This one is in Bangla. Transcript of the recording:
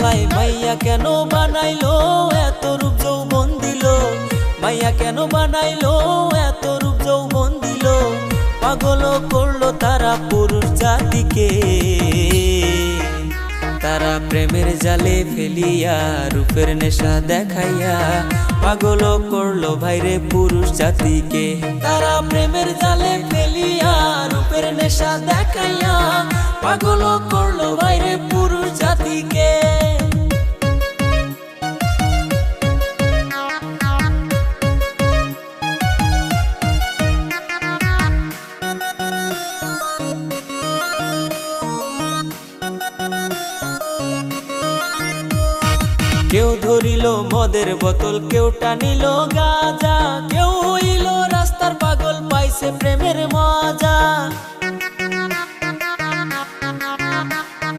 হায় মাইয়া কেন বানাইলো এত রূপ যৌবন দিল, মাইয়া কেন বানাইলো এত রূপ যৌবন দিল। পাগল করলো তারা পুরুষ জাতিকে, তারা প্রেমের জালে ফেলিয়া রূপের নেশা দেখাইয়া পাগল করলো ভাইরে পুরুষ জাতিকে। তারা প্রেমের জালে ফেলিয়া রূপের নেশা দেখাইয়া পাগল করলো ভাইরে পুরুষ জাতিকে। কেউ ধরিল মদের বোতল, কেউ টানিল গাঁজা, কেউ হইল রাস্তার পাগল পাইছে প্রেমের মজা।